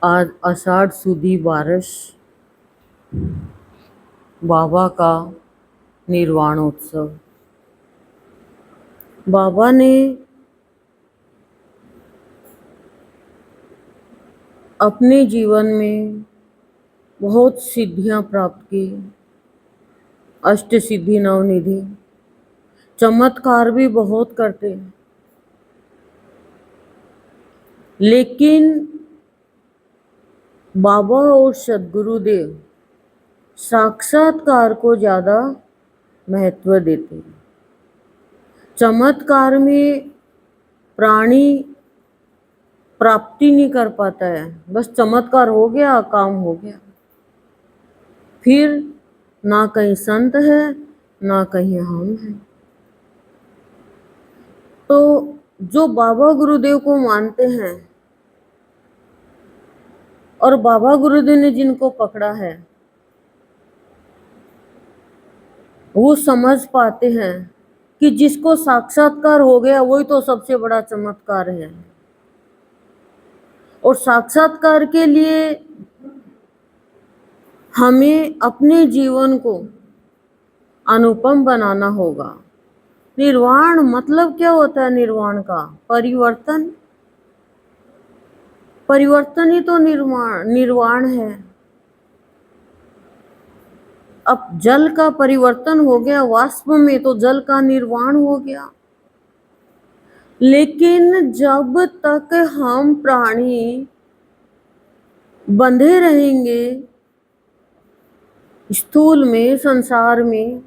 आज आषाढ़ सुदी बारिश, बाबा का निर्वाणोत्सव। बाबा ने अपने जीवन में बहुत सिद्धियां प्राप्त की, अष्ट सिद्धि नवनिधि, चमत्कार भी बहुत करते, लेकिन बाबा और सद्गुरुदेव साक्षात्कार को ज़्यादा महत्व देते हैं। चमत्कार में प्राणी प्राप्ति नहीं कर पाता है, बस चमत्कार हो गया, काम हो गया, फिर ना कहीं संत है ना कहीं हम हैं। तो जो बाबा गुरुदेव को मानते हैं और बाबा गुरुदेव ने जिनको पकड़ा है, वो समझ पाते हैं कि जिसको साक्षात्कार हो गया वही तो सबसे बड़ा चमत्कार है। और साक्षात्कार के लिए हमें अपने जीवन को अनुपम बनाना होगा। निर्वाण मतलब क्या होता है? निर्वाण का परिवर्तन, परिवर्तन ही तो निर्वाण है। अब जल का परिवर्तन हो गया वाष्प में, तो जल का निर्वाण हो गया। लेकिन जब तक हम प्राणी बंधे रहेंगे स्थूल में, संसार में,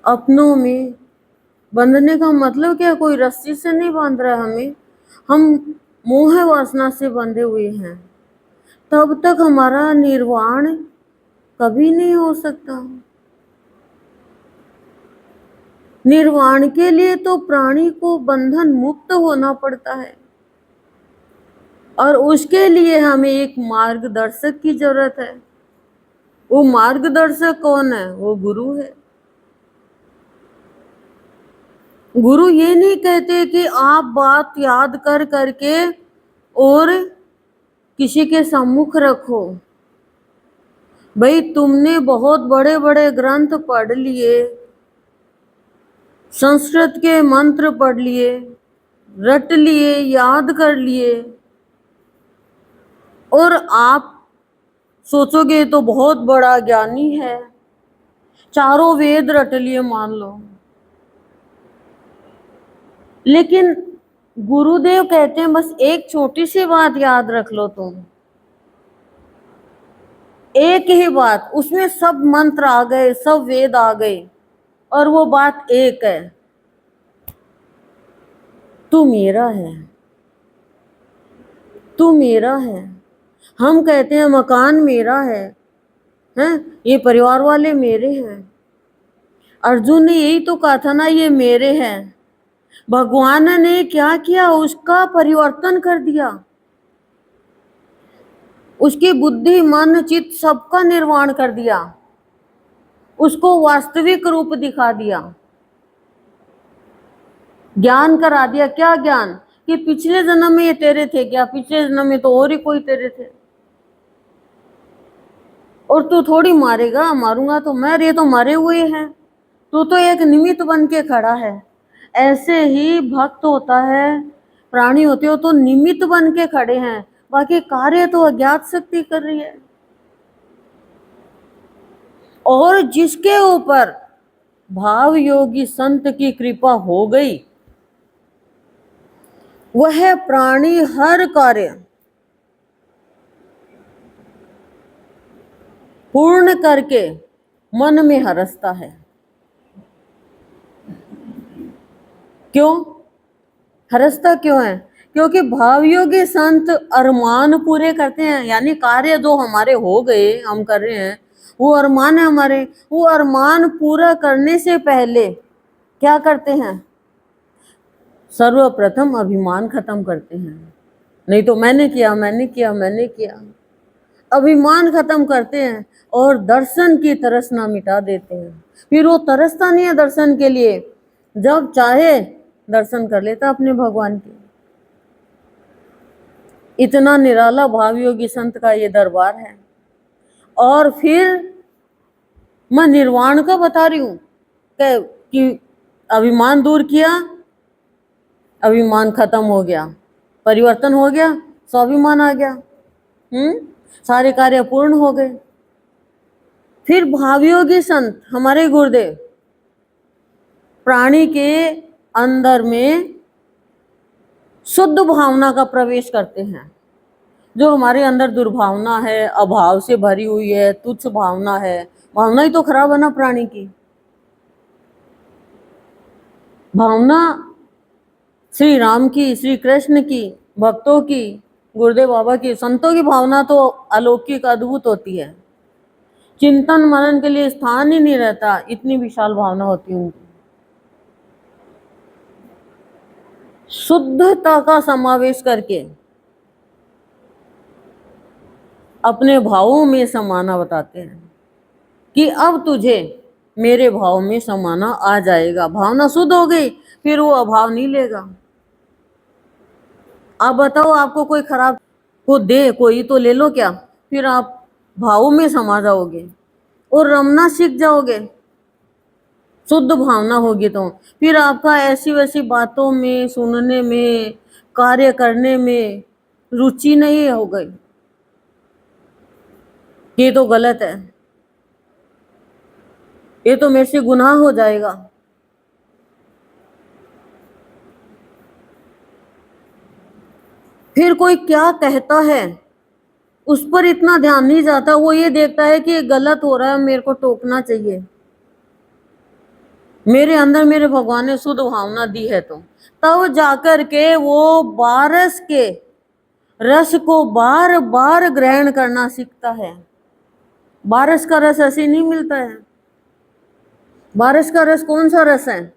अपनों में, बंधने का मतलब क्या? कोई रस्सी से नहीं बांध रहा है हमें, हम मोह वासना से बंधे हुए हैं, तब तक हमारा निर्वाण कभी नहीं हो सकता। निर्वाण के लिए तो प्राणी को बंधन मुक्त होना पड़ता है, और उसके लिए हमें एक मार्गदर्शक की जरूरत है। वो मार्गदर्शक कौन है? वो गुरु है। गुरु ये नहीं कहते कि आप बात याद कर करके और किसी के सम्मुख रखो। भाई तुमने बहुत बड़े बड़े ग्रंथ पढ़ लिए, संस्कृत के मंत्र पढ़ लिए, रट लिए, याद कर लिए, और आप सोचोगे तो बहुत बड़ा ज्ञानी है, चारों वेद रट लिए मान लो। लेकिन गुरुदेव कहते हैं बस एक छोटी सी बात याद रख लो तुम, एक ही बात, उसमें सब मंत्र आ गए, सब वेद आ गए, और वो बात एक है, तू मेरा है, तू मेरा है। हम कहते हैं मकान मेरा है, ये परिवार वाले मेरे हैं। अर्जुन ने यही तो कहा था ना, ये मेरे हैं। भगवान ने क्या किया? उसका परिवर्तन कर दिया, उसकी बुद्धि मन चित्त सबका निर्वाण कर दिया, उसको वास्तविक रूप दिखा दिया, ज्ञान करा दिया। क्या ज्ञान? कि पिछले जन्म में ये तेरे थे क्या? पिछले जन्म में तो और ही कोई तेरे थे, और तू थोड़ी मारेगा। मारूंगा तो मैं, ये तो मरे हुए हैं, तू तो एक निमित्त बन के खड़ा है। ऐसे ही भक्त होता है, प्राणी होते हो तो निमित्त बन के खड़े हैं, बाकी कार्य तो अज्ञात शक्ति कर रही है। और जिसके ऊपर भाव योगी संत की कृपा हो गई, वह प्राणी हर कार्य पूर्ण करके मन में हरसता है। क्यों हरसता क्यों है? क्योंकि भावयोगी संत अरमान पूरे करते हैं, यानी कार्य जो हमारे हो गए, हम कर रहे हैं, वो अरमान है हमारे। वो अरमान पूरा करने से पहले क्या करते हैं? सर्वप्रथम अभिमान खत्म करते हैं। नहीं तो मैंने किया, मैंने किया, मैंने किया, अभिमान खत्म करते हैं और दर्शन की तरसना मिटा देते हैं। फिर वो तरसता नहीं है दर्शन के लिए, जब चाहे दर्शन कर लेता अपने भगवान के। इतना निराला भाव योगी संत का ये दरबार है। और फिर मैं निर्वाण का बता रही हूँ कि अभिमान दूर किया, अभिमान खत्म हो गया, परिवर्तन हो गया, स्वाभिमान आ गया, सारे कार्य पूर्ण हो गए। फिर भावयोगी संत हमारे गुरुदेव प्राणी के अंदर में शुद्ध भावना का प्रवेश करते हैं। जो हमारे अंदर दुर्भावना है, अभाव से भरी हुई है, तुच्छ भावना है, भावना ही तो खराब है ना प्राणी की। भावना श्री राम की, श्री कृष्ण की, भक्तों की, गुरुदेव बाबा की, संतों की भावना तो अलौकिक अद्भुत होती है। चिंतन मनन के लिए स्थान ही नहीं रहता, इतनी विशाल भावना होती है उनकी। शुद्धता का समावेश करके अपने भावों में समाना बताते हैं कि अब तुझे मेरे भाव में समाना आ जाएगा। भावना शुद्ध हो गई, फिर वो अभाव नहीं लेगा। आप बताओ, आपको कोई खराब को दे कोई तो ले लो क्या, फिर आप भावों में समा जाओगे और रमना सीख जाओगे। शुद्ध भावना होगी तो फिर आपका ऐसी वैसी बातों में, सुनने में, कार्य करने में रुचि नहीं हो गई, ये तो गलत है, ये तो मेरे से गुनाह हो जाएगा। फिर कोई क्या कहता है उस पर इतना ध्यान नहीं जाता, वो ये देखता है कि ये गलत हो रहा है, मेरे को टोकना चाहिए। मेरे अंदर मेरे भगवान ने शुद्ध भावना दी है तो तब जाकर के वो बारस के रस को बार बार ग्रहण करना सीखता है। बारस का रस ऐसे नहीं मिलता है। बारस का रस कौन सा रस है?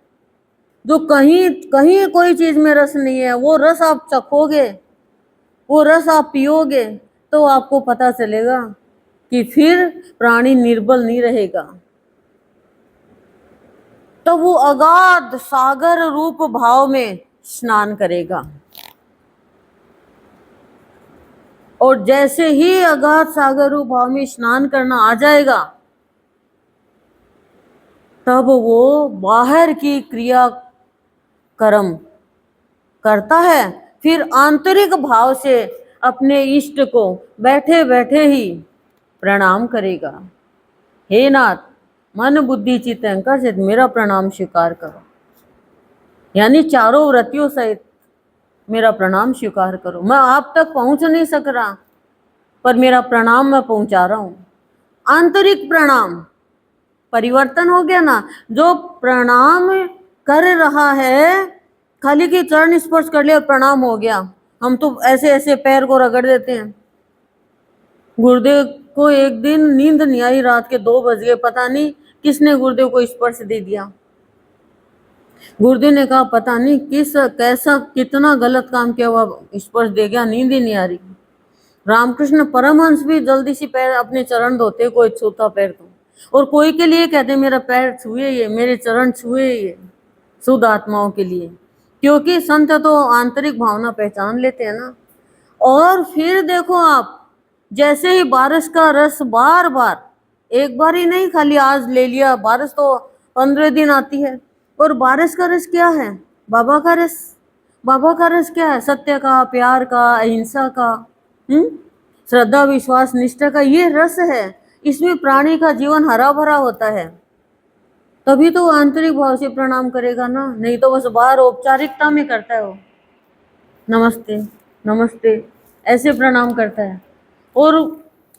जो कहीं कहीं कोई चीज में रस नहीं है, वो रस आप चखोगे, वो रस आप पियोगे तो आपको पता चलेगा कि फिर प्राणी निर्बल नहीं रहेगा। तो वो अगाध सागर रूप भाव में स्नान करेगा। और जैसे ही अगाध सागर रूप भाव में स्नान करना आ जाएगा, तब वो बाहर की क्रिया कर्म करता है, फिर आंतरिक भाव से अपने इष्ट को बैठे बैठे ही प्रणाम करेगा। हे नाथ, मन बुद्धि चित्त अहंकार से मेरा प्रणाम स्वीकार करो, यानी चारों व्रतियों सहित मेरा प्रणाम स्वीकार करो। मैं आप तक पहुंच नहीं सक रहा, पर मेरा प्रणाम मैं पहुंचा रहा हूं। आंतरिक प्रणाम, परिवर्तन हो गया ना। जो प्रणाम कर रहा है, खाली की चरण स्पर्श कर लिया और प्रणाम हो गया। हम तो ऐसे ऐसे पैर को रगड़ देते हैं। गुरुदेव को एक दिन नींद नहीं आई, रात के 2 बज गए, पता नहीं किसने गुरुदेव को स्पर्श दे दिया। गुरुदेव ने कहा पता नहीं किस कैसा कितना गलत काम किया हुआ स्पर्श दे गया, नींद ही नहीं आ रही। रामकृष्ण परमहंस भी जल्दी से पैर अपने चरण धोते, कोई छूता पैर तो, और कोई के लिए कहते मेरा पैर छुए ये, मेरे चरण छुए ये, शुद्ध आत्माओं के लिए, क्योंकि संत तो आंतरिक भावना पहचान लेते हैं ना। और फिर देखो आप, जैसे ही बारिश का रस बार बार, एक बार ही नहीं खाली आज ले लिया, बारिश तो 15 दिन आती है। और बारिश का रस क्या है? बाबा का रस। बाबा का रस क्या है? सत्य का, प्यार का, अहिंसा का, श्रद्धा, विश्वास, निष्ठा का ये रस है। इसमें प्राणी का जीवन हरा भरा होता है, तभी तो आंतरिक भाव से प्रणाम करेगा ना, नहीं तो बस बाहर औपचारिकता में करता है वो, नमस्ते नमस्ते ऐसे प्रणाम करता है। और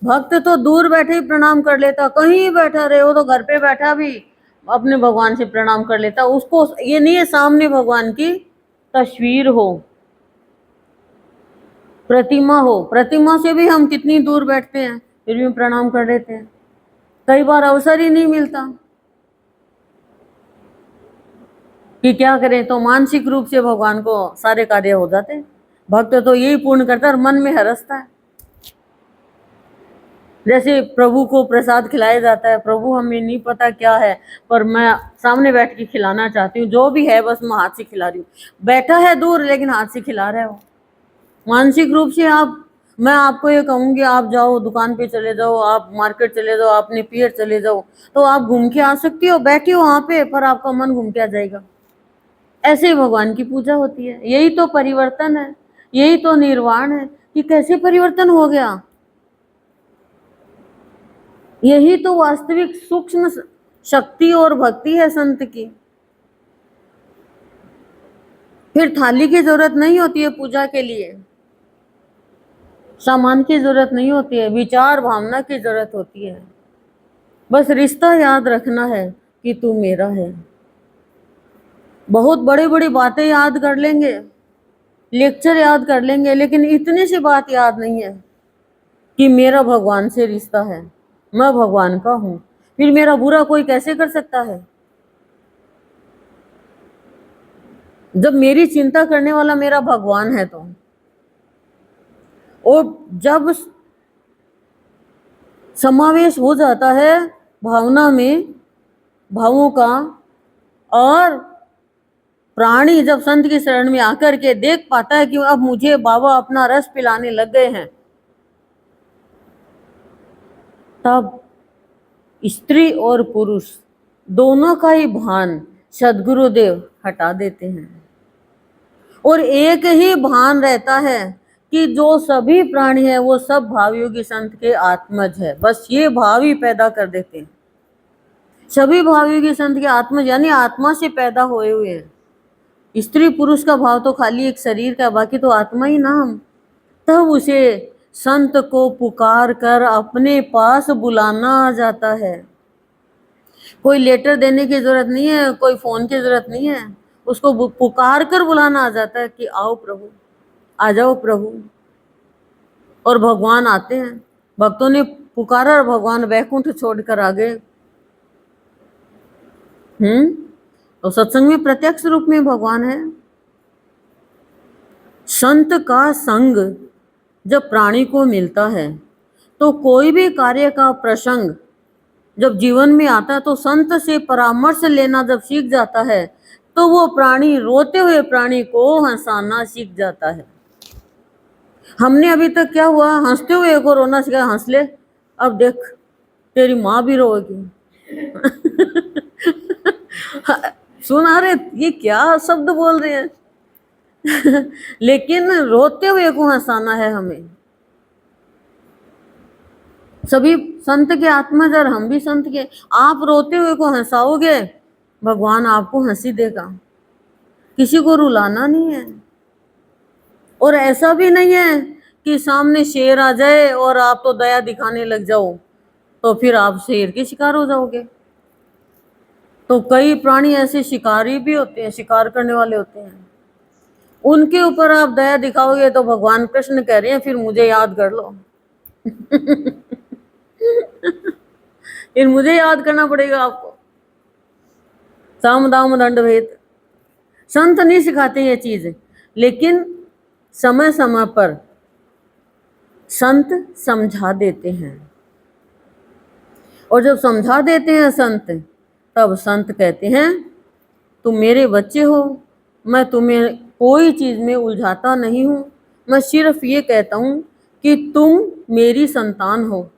भक्त तो दूर बैठे ही प्रणाम कर लेता, कहीं बैठा रहे हो तो घर पे बैठा भी अपने भगवान से प्रणाम कर लेता। उसको ये नहीं है सामने भगवान की तस्वीर हो, प्रतिमा हो, प्रतिमा से भी हम कितनी दूर बैठते हैं फिर भी प्रणाम कर लेते हैं। कई बार अवसर ही नहीं मिलता कि क्या करें, तो मानसिक रूप से भगवान को सारे कार्य हो जाते। भक्त तो यही पूर्ण करता है और मन में हरसता है। जैसे प्रभु को प्रसाद खिलाया जाता है, प्रभु हमें नहीं पता क्या है, पर मैं सामने बैठ के खिलाना चाहती हूँ, जो भी है बस मैं हाथ से खिला रही हूँ। बैठा है दूर लेकिन हाथ से खिला रहा है वो। मानसिक रूप से आप, मैं आपको ये कहूंगी आप जाओ दुकान पे चले जाओ, आप मार्केट चले जाओ, अपने पियर चले जाओ, तो आप घूम के आ सकती हो, बैठी हो वहां पे, पर आपका मन घूम के आ जाएगा। ऐसे ही भगवान की पूजा होती है। यही तो परिवर्तन है, यही तो निर्वाण है कि कैसे परिवर्तन हो गया। यही तो वास्तविक सूक्ष्म शक्ति और भक्ति है संत की। फिर थाली की जरूरत नहीं होती है पूजा के लिए, सामान की जरूरत नहीं होती है, विचार भावना की जरूरत होती है। बस रिश्ता याद रखना है कि तू मेरा है। बहुत बड़ी बड़ी बातें याद कर लेंगे, लेक्चर याद कर लेंगे, लेकिन इतनी सी बात याद नहीं है कि मेरा भगवान से रिश्ता है, मैं भगवान का हूं। फिर मेरा बुरा कोई कैसे कर सकता है, जब मेरी चिंता करने वाला मेरा भगवान है तो। और जब समावेश हो जाता है भावना में, भावों का, और प्राणी जब संत की शरण में आकर के देख पाता है कि अब मुझे बाबा अपना रस पिलाने लग गए हैं, तब स्त्री और पुरुष दोनों का ही भान सद्गुरुदेव हटा देते हैं, और एक ही भान रहता है कि जो सभी प्राणी है वो सब भावयोगी संत के आत्मज है। बस ये भाव ही पैदा कर देते हैं। सभी भावयोगी संत के आत्मज यानी आत्मा से पैदा हुए हुए हैं। स्त्री पुरुष का भाव तो खाली एक शरीर का, बाकी तो आत्मा ही ना हम। तब उसे संत को पुकार कर अपने पास बुलाना आ जाता है। कोई लेटर देने की जरूरत नहीं है, कोई फोन की जरूरत नहीं है, उसको पुकार कर बुलाना आ जाता है कि आओ प्रभु, आ जाओ प्रभु। और भगवान आते हैं। भक्तों ने पुकारा और भगवान वैकुंठ छोड़कर आ गए। तो सत्संग में प्रत्यक्ष रूप में भगवान है। संत का संग जब प्राणी को मिलता है तो कोई भी कार्य का प्रसंग जब जीवन में आता है तो संत से परामर्श लेना जब सीख जाता है तो वो प्राणी, रोते हुए प्राणी को हंसाना सीख जाता है। हमने अभी तक क्या हुआ, हंसते हुए को रोना सीखा, हंस ले, अब देख तेरी माँ भी रोएगी। सुना रहे ये क्या शब्द बोल रहे हैं। लेकिन रोते हुए को हंसाना है हमें। सभी संत के आत्मज और हम भी संत के। आप रोते हुए को हंसाओगे, भगवान आपको हंसी देगा। किसी को रुलाना नहीं है। और ऐसा भी नहीं है कि सामने शेर आ जाए और आप तो दया दिखाने लग जाओ तो फिर आप शेर के शिकार हो जाओगे। तो कई प्राणी ऐसे शिकारी भी होते हैं, शिकार करने वाले होते हैं, उनके ऊपर आप दया दिखाओगे तो भगवान कृष्ण कह रहे हैं फिर मुझे याद कर लो। फिर मुझे याद करना पड़ेगा आपको। साम दाम दंड भेद। संत नहीं सिखाते ये चीज, लेकिन समय समय पर संत समझा देते हैं। और जब समझा देते हैं संत, तब संत कहते हैं तुम मेरे बच्चे हो, मैं तुम्हें कोई चीज में उलझाता नहीं हूं, मैं सिर्फ ये कहता हूं कि तुम मेरी संतान हो,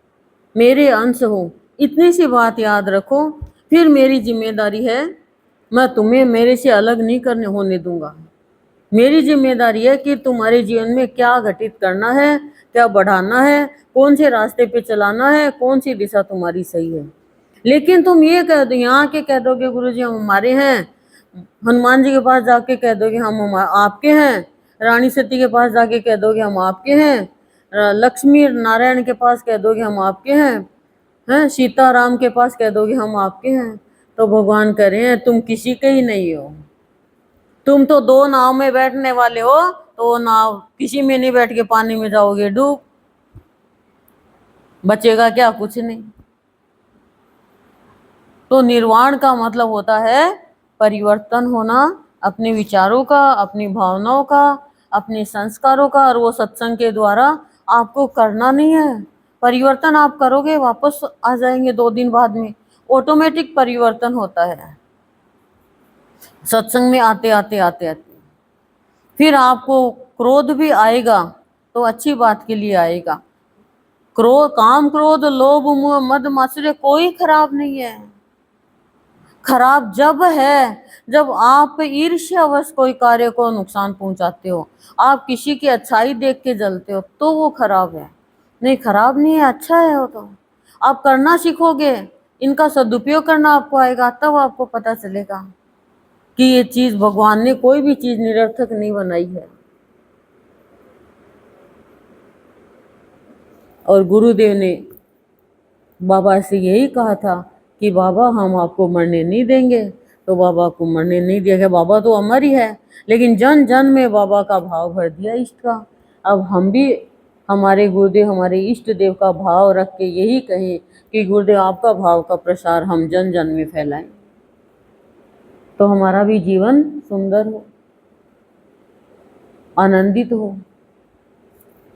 मेरे अंश हो। इतनी सी बात याद रखो, फिर मेरी जिम्मेदारी है, मैं तुम्हें मेरे से अलग नहीं करने होने दूंगा। मेरी जिम्मेदारी है कि तुम्हारे जीवन में क्या घटित करना है, क्या बढ़ाना है, कौन से रास्ते पे चलाना है, कौन सी दिशा तुम्हारी सही है। लेकिन तुम ये कह दो, यहाँ के कह दोगे गुरुजी हम हमारे हैं, हनुमान जी के पास जाके कह दोगे हम आपके हैं, रानी सती के पास जाके कह दोगे हम आपके हैं, लक्ष्मी नारायण के पास कह दोगे हम आपके हैं, सीताराम के पास कह दोगे हम आपके हैं। तो भगवान कह रहे हैं तुम किसी के ही नहीं हो। तुम तो दो नाव में बैठने वाले हो, तो वो नाव किसी में नहीं बैठ के पानी में जाओगे डूब, बचेगा क्या, कुछ नहीं। तो निर्वाण का मतलब होता है परिवर्तन होना, अपने विचारों का, अपनी भावनाओं का, अपने संस्कारों का। और वो सत्संग के द्वारा आपको करना नहीं है। परिवर्तन आप करोगे, वापस आ जाएंगे 2 दिन बाद में, ऑटोमेटिक परिवर्तन होता है सत्संग में आते आते आते आते। फिर आपको क्रोध भी आएगा, तो अच्छी बात के लिए आएगा। क्रोध, काम, क्रोध, लोभ, मोह, मद, मात्सर्य कोई खराब नहीं है। खराब जब है जब आप ईर्ष्यावश कोई कार्य को नुकसान पहुंचाते हो, आप किसी की अच्छाई देख के जलते हो, तो वो खराब है। नहीं, खराब नहीं है, अच्छा है वो तो। आप करना सीखोगे, इनका सदुपयोग करना आपको आएगा, तब आपको पता चलेगा कि ये चीज, भगवान ने कोई भी चीज निरर्थक नहीं बनाई है। और गुरुदेव ने बाबा से यही कहा था कि बाबा हम आपको मरने नहीं देंगे, तो बाबा को मरने नहीं दिया गया। बाबा तो अमर ही है, लेकिन जन जन में बाबा का भाव भर दिया इष्ट का। अब हम भी हमारे गुरुदेव, हमारे इष्ट देव का भाव रख के यही कहें कि गुरुदेव आपका भाव का प्रसार हम जन जन में फैलाएं, तो हमारा भी जीवन सुंदर हो, आनंदित हो।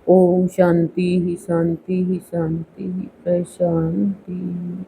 ओम शांति ही शांति ही शांति ही, प्रशांति।